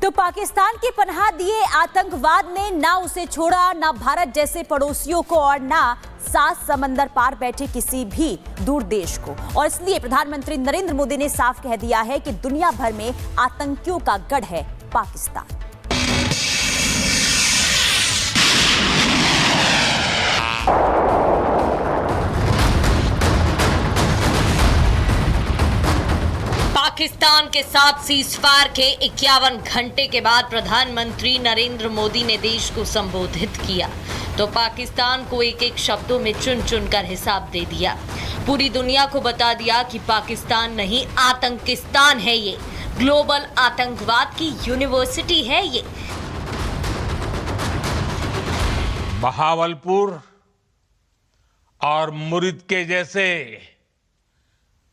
तो पाकिस्तान की पनाह दिए आतंकवाद ने ना उसे छोड़ा, ना भारत जैसे पड़ोसियों को और ना 7 समंदर पार बैठे किसी भी दूर देश को। और इसलिए प्रधानमंत्री नरेंद्र मोदी ने साफ कह दिया है कि दुनिया भर में आतंकियों का गढ़ है पाकिस्तान। पाकिस्तान के साथ सीजफायर के 51 घंटे के बाद प्रधानमंत्री नरेंद्र मोदी ने देश को संबोधित किया तो पाकिस्तान को एक एक शब्दों में चुन चुन कर हिसाब दे दिया। पूरी दुनिया को बता दिया कि पाकिस्तान नहीं आतंकिस्तान है, ये ग्लोबल आतंकवाद की यूनिवर्सिटी है। ये बहावलपुर और मुरिद के जैसे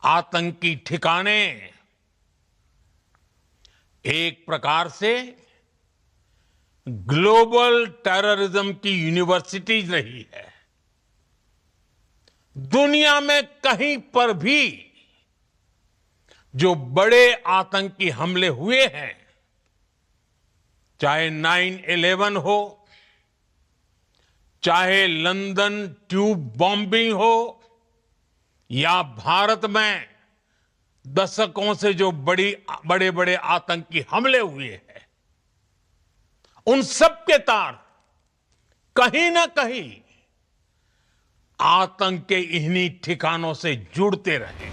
आतंकी ठिकाने एक प्रकार से ग्लोबल टेररिज्म की यूनिवर्सिटीज रही है। दुनिया में कहीं पर भी जो बड़े आतंकी हमले हुए हैं, चाहे 9/11 हो, चाहे लंदन ट्यूब बॉम्बिंग हो, या भारत में दशकों से जो बड़े बड़े आतंकी हमले हुए हैं, उन सब के तार कहीं ना कहीं आतंक के इन्हीं ठिकानों से जुड़ते रहे।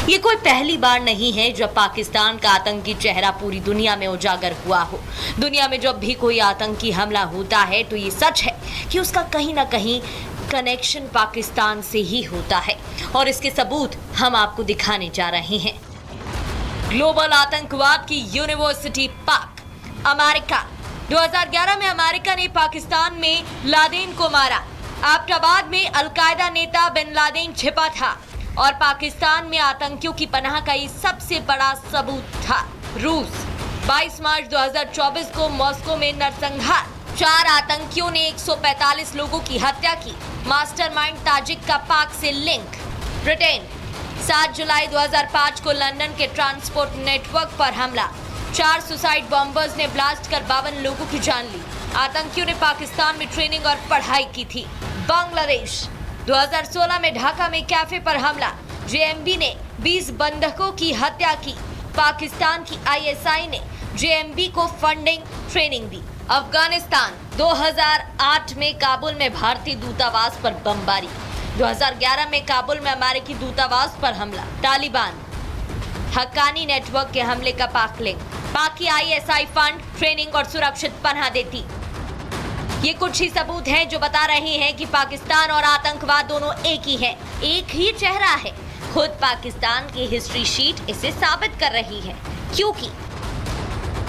ये कोई पहली बार नहीं है जब पाकिस्तान का आतंकी चेहरा पूरी दुनिया में उजागर हुआ हो। दुनिया में जब भी कोई आतंकी हमला होता है तो ये सच है कि उसका कहीं ना कहीं कनेक्शन पाकिस्तान से ही होता है, और इसके सबूत हम आपको दिखाने जा रहे हैं। ग्लोबल आतंकवाद की यूनिवर्सिटी पाक, अमेरिका। 2011 में अमेरिका ने पाकिस्तान में लादेन को मारा। एबटाबाद में अलकायदा नेता बिन लादेन छिपा था और पाकिस्तान में आतंकियों की पनाह का ये सबसे बड़ा सबूत था। रूस। 22 मार्च 2024 को मॉस्को में नरसंहार। 4 आतंकियों ने 145 लोगों की हत्या की। मास्टरमाइंड ताजिक का पाक से लिंक। ब्रिटेन। 7 जुलाई 2005 को लंदन के ट्रांसपोर्ट नेटवर्क पर हमला। 4 सुसाइड बॉम्बर्स ने ब्लास्ट कर 52 लोगों की जान ली। आतंकियों ने पाकिस्तान में ट्रेनिंग और पढ़ाई की थी। बांग्लादेश। 2016 में ढाका में कैफे पर हमला। जेएमबी ने 20 बंधकों की हत्या की। पाकिस्तान की आईएसआई ने जेएमबी को फंडिंग, ट्रेनिंग दी। अफगानिस्तान। 2008 में काबुल में भारतीय दूतावास पर बमबारी। 2011 में काबुल में अमेरिकी दूतावास पर हमला। तालिबान। हक्कानी नेटवर्क के हमले का पाक लिंक। पाक की आईएसआई फंड, ट्रेनिंग और सुरक्षित पनाह देती। ये कुछ ही सबूत हैं जो बता रहे हैं कि पाकिस्तान और आतंकवाद दोनों एक ही है, एक ही चेहरा है। खुद पाकिस्तान की हिस्ट्री शीट इसे साबित कर रही है, क्योंकि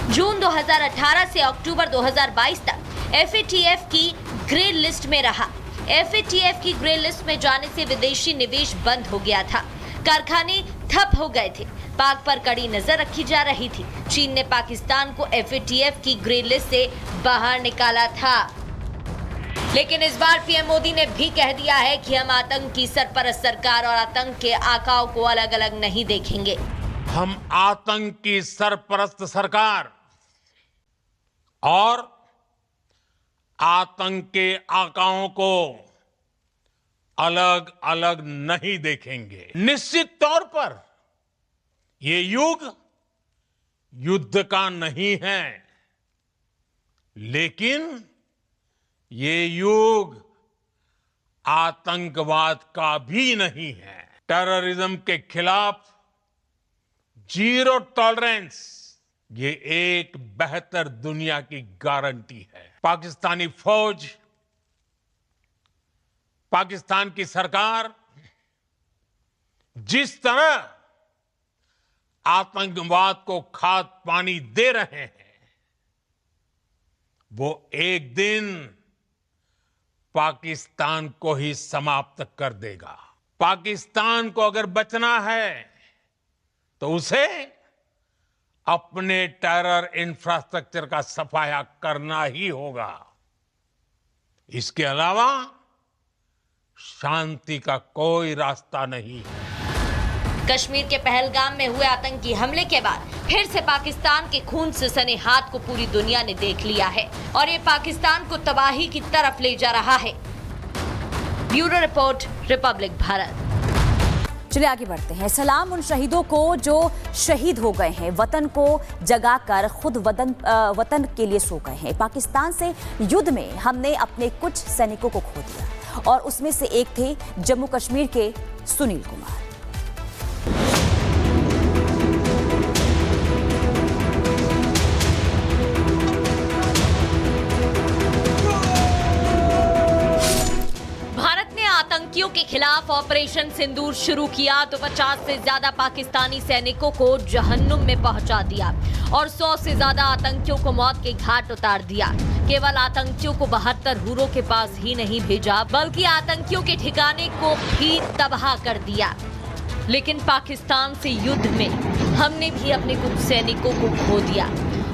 जून 2018 से अक्टूबर 2022 तक एफएटीएफ की ग्रे लिस्ट में रहा। एफएटीएफ की ग्रे लिस्ट में जाने से विदेशी निवेश बंद हो गया था, कारखाने ठप हो गए थे, पाक पर कड़ी नजर रखी जा रही थी। चीन ने पाकिस्तान को एफएटीएफ की ग्रे लिस्ट से बाहर निकाला था। लेकिन इस बार पीएम मोदी ने भी कह दिया है कि हम आतंक की सरपरस्त सरकार और आतंक के आकाओं को अलग अलग नहीं देखेंगे। हम आतंक की सरपरस्त सरकार और आतंक के आकाओं को अलग अलग नहीं देखेंगे। निश्चित तौर पर ये युग युद्ध का नहीं है, लेकिन ये युग आतंकवाद का भी नहीं है। टेररिज्म के खिलाफ जीरो टॉलरेंस, ये एक बेहतर दुनिया की गारंटी है। पाकिस्तानी फौज, पाकिस्तान की सरकार जिस तरह आतंकवाद को खाद पानी दे रहे हैं, वो एक दिन पाकिस्तान को ही समाप्त कर देगा। पाकिस्तान को अगर बचना है तो उसे अपने टेरर इंफ्रास्ट्रक्चर का सफाया करना ही होगा। इसके अलावा शांति का कोई रास्ता नहीं है। कश्मीर के पहलगाम में हुए आतंकी हमले के बाद फिर से पाकिस्तान के खून से सने हाथ को पूरी दुनिया ने देख लिया है और ये पाकिस्तान को तबाही की तरफ ले जा रहा है। Bureau report, Republic Bharat. चलिए आगे बढ़ते हैं। सलाम उन शहीदों को जो शहीद हो गए हैं, वतन को जगाकर खुद वतन के लिए सो गए हैं। पाकिस्तान से युद्ध में हमने अपने कुछ सैनिकों को खो दिया और उसमें से एक थे जम्मू कश्मीर के सुनील कुमार। आतंकियों के खिलाफ ऑपरेशन सिंदूर शुरू किया तो 50 से ज्यादा पाकिस्तानी सैनिकों को जहन्नुम में पहुंचा दिया और 100 से ज्यादा आतंकियों को मौत के घाट उतार दिया। केवल आतंकियों को 72 हुरों के पास ही नहीं भेजा बल्कि आतंकियों के ठिकाने को भी तबाह कर दिया। लेकिन पाकिस्तान से युद्ध में हमने भी अपने कुछ सैनिकों को खो दिया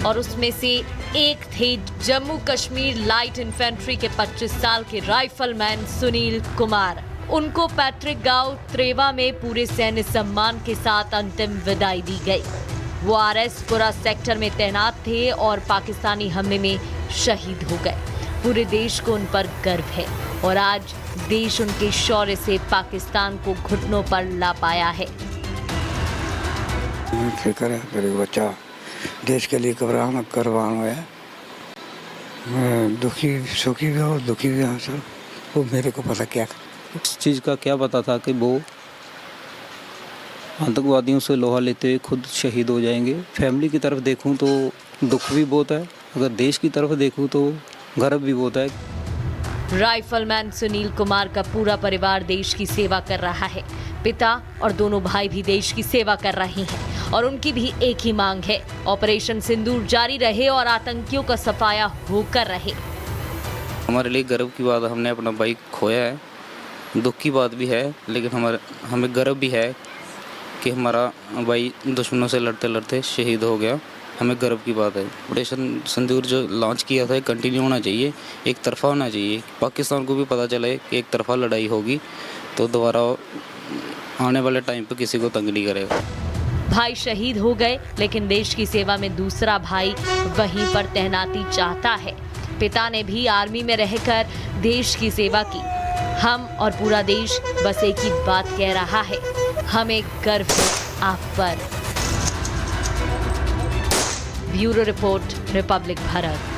और उसमें से एक थे जम्मू कश्मीर लाइट इन्फेंट्री के 25 साल के राइफलमैन सुनील कुमार। उनको पैट्रिक गांव त्रेवा में पूरे सैन्य सम्मान के साथ अंतिम विदाई दी गई। वो आरएसपुरा सेक्टर में तैनात थे और पाकिस्तानी हमले में शहीद हो गए। पूरे देश को उन पर गर्व है और आज देश उनके शौर्य से पाकिस्तान को घुटनों पर ला पाया है। फिक्र है मेरे बच्चा देश के लिए कुर्बान हुआ है। मैं दुखी सुखी भी हूँ, दुखी भी हूँ सर। वो मेरे को पता क्या इस चीज़ का क्या पता था कि वो आतंकवादियों से लोहा लेते हुए खुद शहीद हो जाएंगे। फैमिली की तरफ देखूं तो दुख भी बहुत है, अगर देश की तरफ देखूं तो गर्व भी बहुत है। राइफलमैन सुनील कुमार का पूरा परिवार देश की सेवा कर रहा है। पिता और दोनों भाई भी देश की सेवा कर रहे हैं और उनकी भी एक ही मांग है, ऑपरेशन सिंदूर जारी रहे और आतंकियों का सफाया होकर रहे। हमारे लिए गर्व की बात, हमने अपना भाई खोया है, दुख की बात भी है, लेकिन हमें गर्व भी है कि हमारा भाई दुश्मनों से लड़ते लड़ते शहीद हो गया। हमें गर्व की बात है। ऑपरेशन सिंदूर जो लॉन्च किया था कंटिन्यू होना चाहिए, एक तरफा होना चाहिए। पाकिस्तान को भी पता चले कि एक तरफा लड़ाई होगी तो दोबारा आने वाले टाइम पे किसी को तंग नहीं करेगा। भाई शहीद हो गए लेकिन देश की सेवा में दूसरा भाई वहीं पर तैनाती चाहता है। पिता ने भी आर्मी में रहकर देश की सेवा की। हम और पूरा देश बस एक ही बात कह रहा है, हमें गर्व है आप पर। Bureau report, Republic Bharat.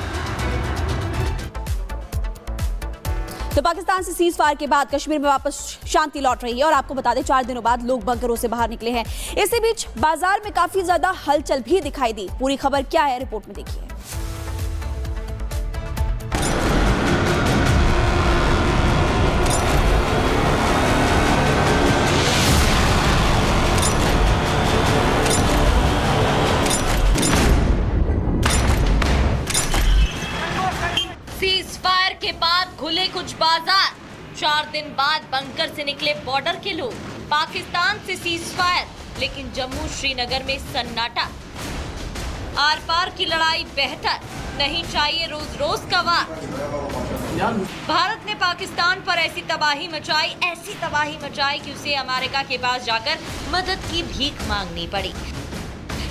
तो पाकिस्तान से सीज फायर के बाद कश्मीर में वापस शांति लौट रही है और आपको बता दें 4 दिनों बाद लोग बंकरों से बाहर निकले हैं। इसी बीच बाजार में काफी ज्यादा हलचल भी दिखाई दी। पूरी खबर क्या है रिपोर्ट में देखिए। के बाद खुले कुछ बाजार। 4 दिन बाद बंकर से निकले बॉर्डर के लोग। पाकिस्तान से सीज फायर लेकिन जम्मू श्रीनगर में सन्नाटा। आर पार की लड़ाई बेहतर, नहीं चाहिए रोज रोज का वार। भारत ने पाकिस्तान पर ऐसी तबाही मचाई कि उसे अमेरिका के पास जाकर मदद की भीख मांगनी पड़ी।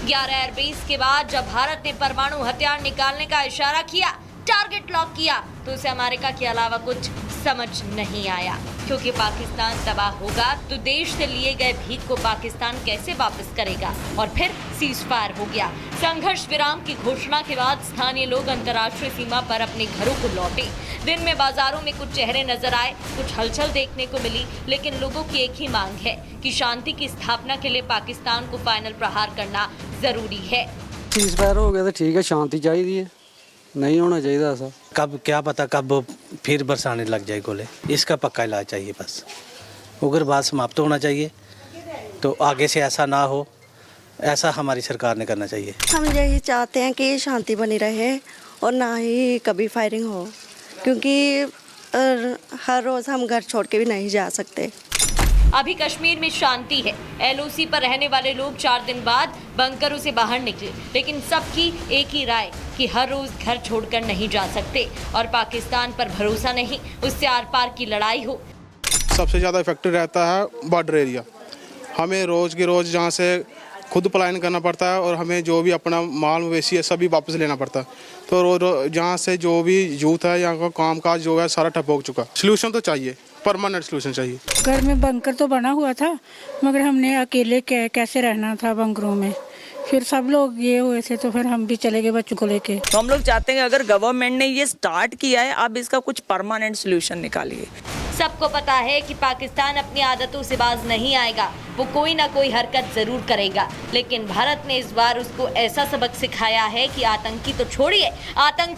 11 एयरबेस के बाद जब भारत ने परमाणु हथियार निकालने का इशारा किया, टारगेट लॉक किया, तो उसे अमेरिका के अलावा कुछ समझ नहीं आया। क्योंकि पाकिस्तान तबाह होगा तो देश से लिए गए भीख को पाकिस्तान कैसे वापस करेगा। और फिर सीज फायर हो गया। संघर्ष विराम की घोषणा के बाद स्थानीय लोग अंतर्राष्ट्रीय सीमा पर अपने घरों को लौटे। दिन में बाजारों में कुछ चेहरे नजर आए, कुछ हलचल देखने को मिली, लेकिन लोगों की एक ही मांग है कि शांति की स्थापना के लिए पाकिस्तान को फाइनल प्रहार करना जरूरी है। सीज फायर हो गया तो ठीक है, शांति चाहिए है, नहीं होना चाहिए ऐसा। कब क्या पता कब फिर बरसाने लग जाए गोले, इसका पक्का इलाज चाहिए। बस उग्रवाद समाप्त होना चाहिए, तो आगे से ऐसा ना हो, ऐसा हमारी सरकार ने करना चाहिए। हम यही चाहते हैं कि शांति बनी रहे और ना ही कभी फायरिंग हो, क्योंकि हर रोज़ हम घर छोड़ के भी नहीं जा सकते। अभी कश्मीर में शांति है। एलओसी पर रहने वाले लोग 4 दिन बाद बंकरों से बाहर निकले, लेकिन सबकी एक ही राय कि हर रोज घर छोड़कर नहीं जा सकते और पाकिस्तान पर भरोसा नहीं, उससे आर पार की लड़ाई हो। सबसे ज़्यादा इफेक्टेड रहता है बॉर्डर एरिया। हमें रोज़ के रोज़ जहाँ से खुद पलायन करना पड़ता है और हमें जो भी अपना माल मवेशी है सभी वापस लेना पड़ता है। तो जहाँ से जो भी यूथ है यहाँ का काम काज जो है सारा ठप हो चुका। सलूशन तो चाहिए, परमानेंट सलूशन चाहिए। घर में बंकर तो बना हुआ था, मगर हमने अकेले कैसे रहना था बंकरों में। फिर सब लोग ये हुए थे तो फिर हम भी चले गए बच्चों को लेके। तो हम लोग चाहते हैं अगर गवर्नमेंट ने ये स्टार्ट किया है, अब इसका कुछ परमानेंट सलूशन निकालिए। सबको पता है कि पाकिस्तान अपनी आदतों से बाज नहीं आएगा, वो कोई ना कोई हरकत जरूर करेगा। लेकिन भारत ने इस बार उसको ऐसा सबक सिखाया है कि आतंकी तो छोड़िए, आतंक